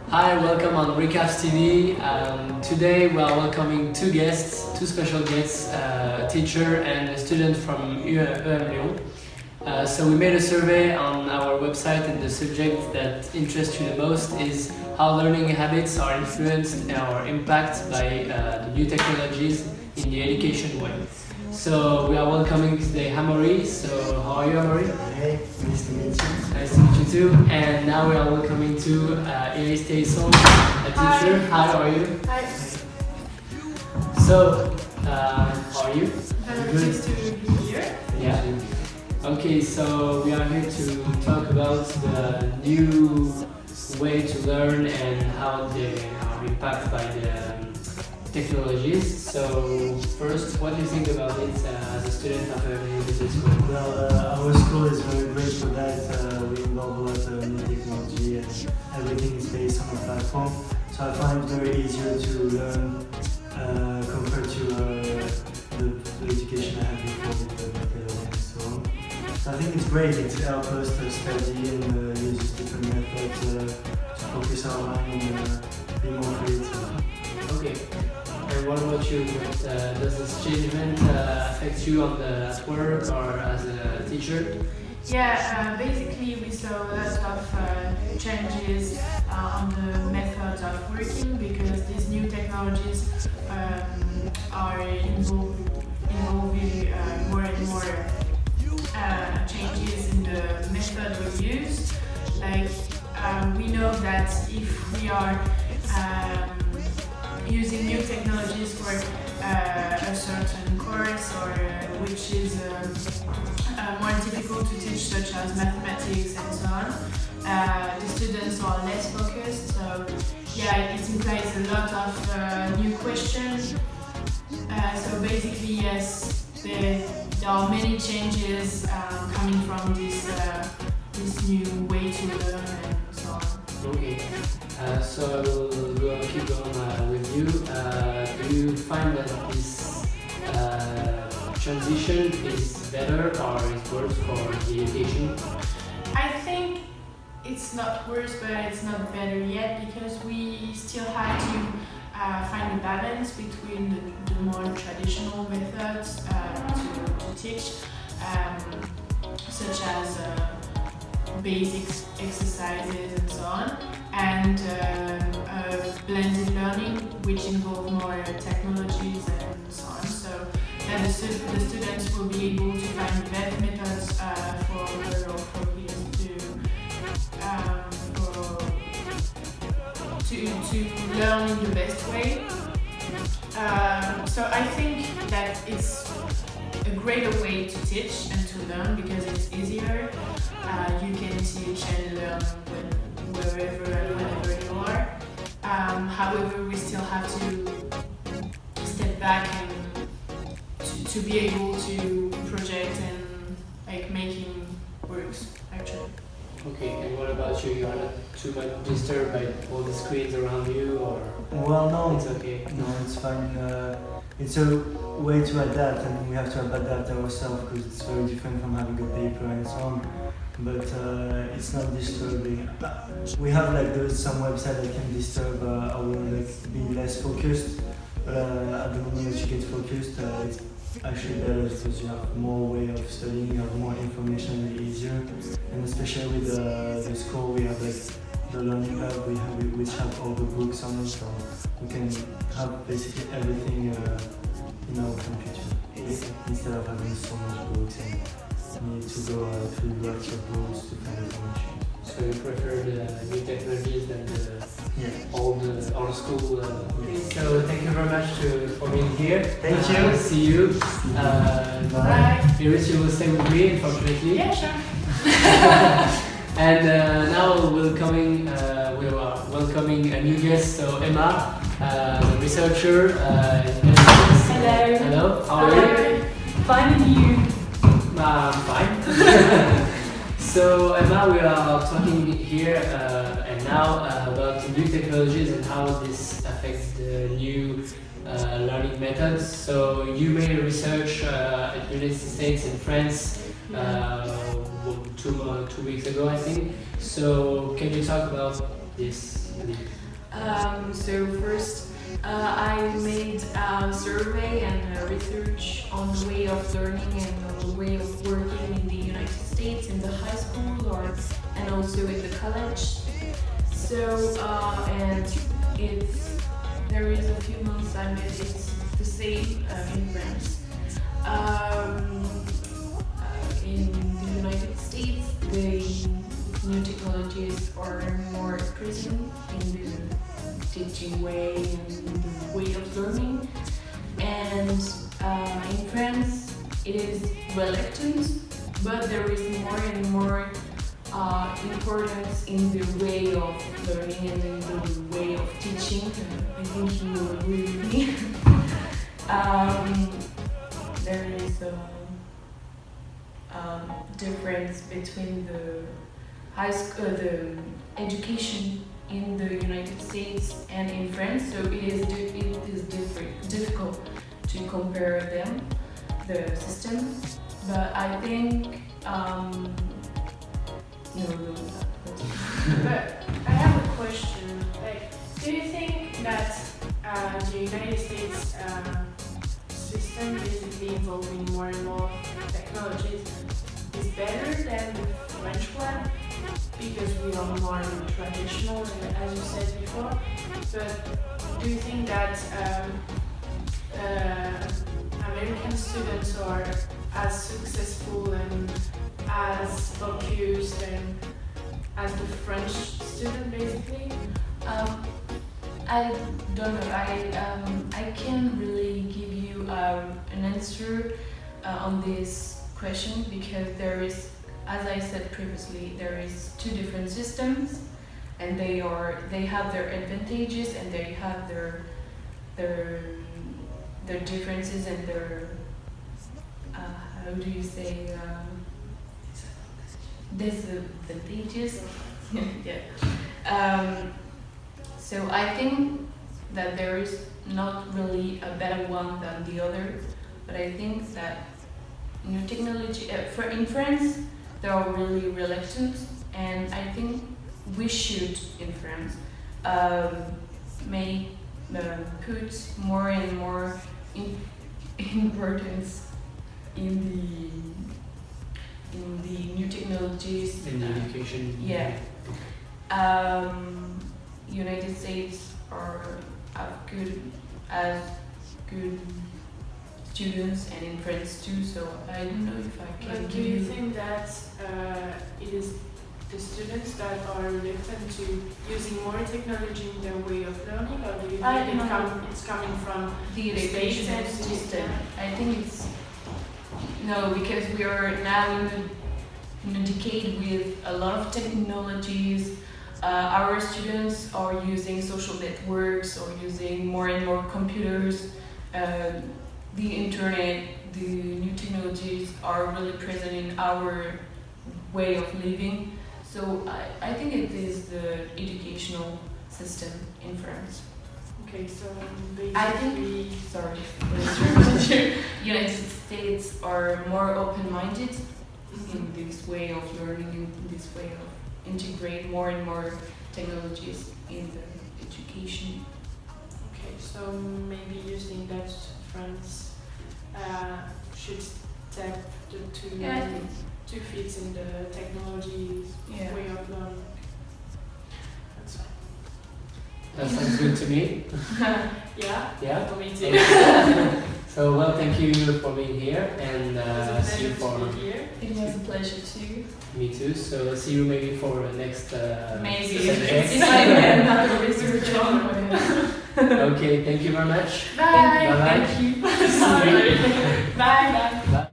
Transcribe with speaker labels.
Speaker 1: Hi, welcome on Recapss TV. Today we are welcoming two special guests, a teacher and a student from EM Lyon. So we made a survey on our website, and the subject that interests you the most is how learning habits are influenced or impacted by the new technologies in the education way. So we are welcoming today Amaury. So how are you, Amaury?
Speaker 2: Hey, nice to meet you.
Speaker 1: Nice to meet you too. And now we are welcoming to Elise Taison, a teacher. Hi, how are you?
Speaker 3: Hi.
Speaker 1: So, how are you?
Speaker 3: Very pleased to be here.
Speaker 1: Yeah. Okay, so we are here to talk about the new way to learn and how they are impacted by the technologies. So, first, what do you think about it as a student of a university school?
Speaker 2: Well, our school is very great for that. We involve a lot of new technology and everything is based on a platform. So I find it very easier to learn compared to the education I had before with the material and so on. So I think it's great. It helps us to study and use different methods to focus our mind and be more creative.
Speaker 1: Okay. And what about you? Does this changement affect you at work or as a teacher?
Speaker 3: Yeah, basically we saw a lot of changes on the methods of working because these new technologies are involving more and more changes in the method we use. Like we know that if we are using new technologies for a certain course or which is more difficult to teach, such as mathematics and so on, the students are less focused. So yeah, it implies a lot of new questions. So basically, yes, there are many changes coming from this new way to learn and so on.
Speaker 1: Okay. So we'll keep going with you. Do you find that this transition is better or is worse for the education?
Speaker 3: I think it's not worse, but it's not better yet because we still have to find a balance between the more traditional methods to teach, such as basic exercises and so on, and blended learning, which involve more technologies and so on. So then the students will be able to find the best methods for her or for him to learn in the best way. So I think that it's a greater way to teach and to learn because it's easier. You can teach and learn wherever and whenever you are. However, we still have to step back and to be able to project and like making works actually.
Speaker 1: Okay, and what about you? You are not too much disturbed by all the screens around you, or?
Speaker 2: Well, no,
Speaker 1: It's okay.
Speaker 2: No, it's fine. It's a way to adapt, and we have to adapt ourselves because it's very different from having a paper and so on. But it's not disturbing. We have like some website that can disturb our be less focused. But at the moment that you get focused, it's actually better because you have more way of studying, you have more information, really easier. And especially with the school, we have like the learning hub, which have all the books on it, so we can have basically everything in our computer instead of having so much books and need to go through lots of books to find information.
Speaker 1: So you prefer the new technologies than the old school?
Speaker 2: Yes.
Speaker 1: So thank you very much for being here.
Speaker 2: Thank you.
Speaker 1: See you.
Speaker 3: Bye.
Speaker 1: Iris, you will stay with me, unfortunately.
Speaker 3: Yeah, sure.
Speaker 1: And now we are welcoming a new guest, so Emma, the researcher.
Speaker 4: Hello.
Speaker 1: Hello, how are you?
Speaker 4: Fine, and you?
Speaker 1: Fine. So Emma, we are talking here and now about the new technologies and how this affects the new learning methods. So you made a research at the United States and France 2 weeks ago, I think. So can you talk about Yes.
Speaker 3: So first, I made a survey and research on the way of learning and the way of working in the United States, in the high school and also in the college. So and there is a few months I made it's the same in France. In the United States, the new technologies are more present in the teaching way and the way of learning. And in France, it is reluctant, but there is more and more importance in the way of learning and in the way of teaching. I think you will agree with me. There is a difference between the high school, the education in the United States and in France, so it is difficult to compare them, the system. But I think
Speaker 4: But I have a question. Like, do you think that the United States system basically involving more and more technologies is better than the French one? Because we are more traditional, as you said before. But do you think that American students are as successful and as focused and as the French student, basically?
Speaker 3: I don't know. I can't really give you an answer on this question because there is, as I said previously, there is two different systems, and they have their advantages and they have their differences and their how do you say disadvantages. Yeah. So I think that there is not really a better one than the other, but I think that new technology in France they are really reluctant, and I think we should in France put more and more importance in the new technologies
Speaker 1: In the education.
Speaker 3: Yeah. United States are good students, and in France too. So I don't know if I can.
Speaker 4: But do you think that it is the students that are reluctant to using more technology in their way of learning, or do you think it's coming from
Speaker 3: the
Speaker 4: education
Speaker 3: education system?
Speaker 4: Yeah.
Speaker 3: I think it's no, because we are now in a decade with a lot of technologies. Our students are using social networks or using more and more computers. The internet, the new technologies are really present in our way of living. So I think it is the educational system in France.
Speaker 4: Okay, so
Speaker 3: I
Speaker 4: basically,
Speaker 3: think, United States are more open-minded in this way of learning, in this way of integrate more and more technologies in the education.
Speaker 4: okay, so maybe you think that France should step to
Speaker 3: I think
Speaker 4: to fit in the technology
Speaker 3: Yeah.
Speaker 4: way of learning. That's fine.
Speaker 1: That sounds good to me.
Speaker 4: Yeah.
Speaker 1: Yeah.
Speaker 4: For me too.
Speaker 1: So well, thank you for being here, and
Speaker 4: It was a
Speaker 1: see you
Speaker 4: pleasure
Speaker 1: for
Speaker 4: to be here.
Speaker 3: It was a pleasure too.
Speaker 1: me too. So see you maybe for the next
Speaker 3: Maybe
Speaker 1: subject.
Speaker 3: if I had another research on.
Speaker 1: Okay, thank you very much.
Speaker 3: Bye.
Speaker 1: Bye-bye.
Speaker 3: Thank you.
Speaker 4: Sorry. Bye.
Speaker 1: Bye.